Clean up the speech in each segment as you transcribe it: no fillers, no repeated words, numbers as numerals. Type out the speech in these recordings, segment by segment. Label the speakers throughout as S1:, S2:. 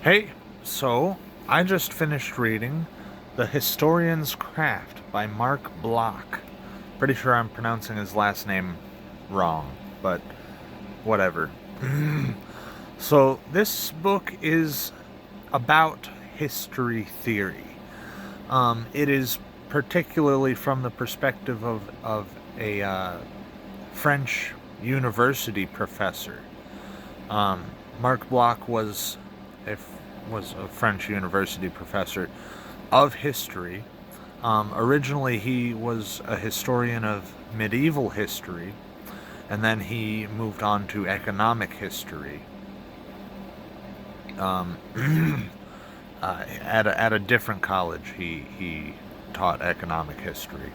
S1: Hey, so I just finished reading The Historian's Craft by Marc Bloch. Pretty sure I'm pronouncing his last name wrong, but whatever. So, this book is about history theory. It is particularly from the perspective of a French university professor. Um, Marc Bloch a, was a French university professor of history. Originally, he was a historian of medieval history, and then he moved on to economic history. Um, at a different college, he taught economic history.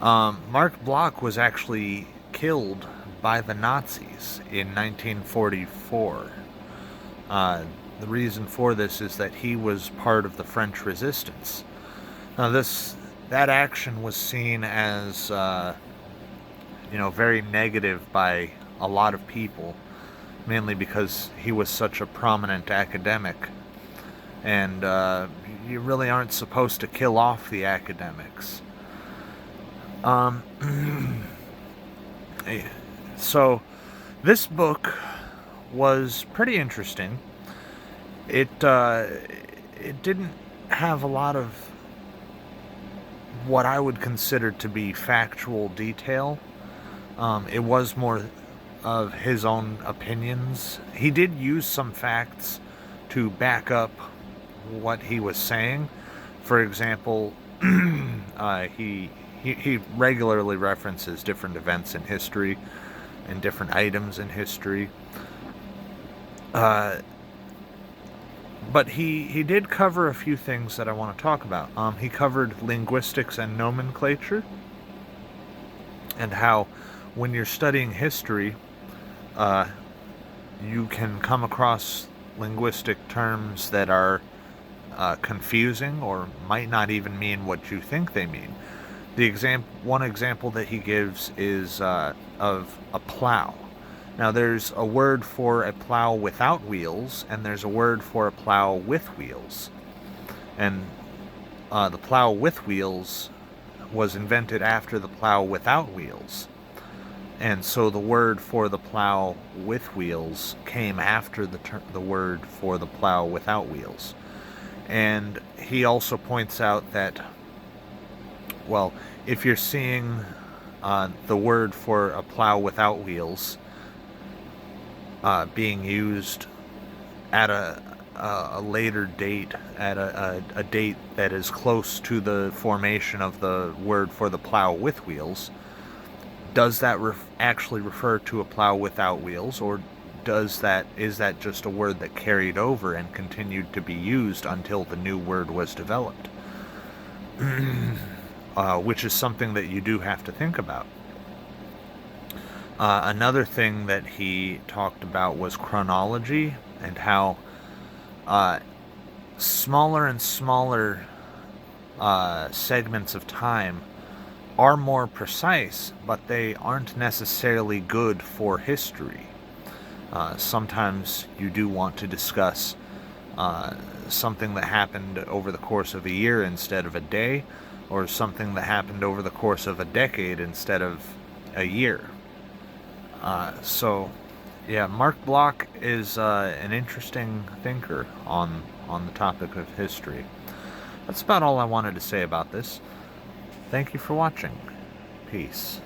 S1: Marc Bloch was actually killed by the Nazis in 1944. The reason for this is that he was part of the French resistance. Now, that action was seen as, very negative by a lot of people, mainly because he was such a prominent academic, and you really aren't supposed to kill off the academics. So, this book was pretty interesting. It didn't have a lot of what I would consider to be factual detail. It was more of his own opinions. He did use some facts to back up what he was saying. For example, he regularly references different events in history and different items in history. But he did cover a few things that I want to talk about. He covered linguistics and nomenclature, and how when you're studying history, you can come across linguistic terms that are confusing or might not even mean what you think they mean. One example that he gives is of a plow. Now, there's a word for a plow without wheels, and there's a word for a plow with wheels. And the plow with wheels was invented after the plow without wheels. And so the word for the plow with wheels came after the word for the plow without wheels. And he also points out that, well, if you're seeing the word for a plow without wheels being used at a later date, at a date that is close to the formation of the word for the plow with wheels, does that actually refer to a plow without wheels, or is that just a word that carried over and continued to be used until the new word was developed? Which is something that you do have to think about. Another thing that he talked about was chronology, and how smaller and smaller segments of time are more precise, but they aren't necessarily good for history. Sometimes you do want to discuss something that happened over the course of a year instead of a day, or something that happened over the course of a decade instead of a year. Marc Bloch is an interesting thinker on the topic of history. That's about all I wanted to say about this. Thank you for watching. Peace.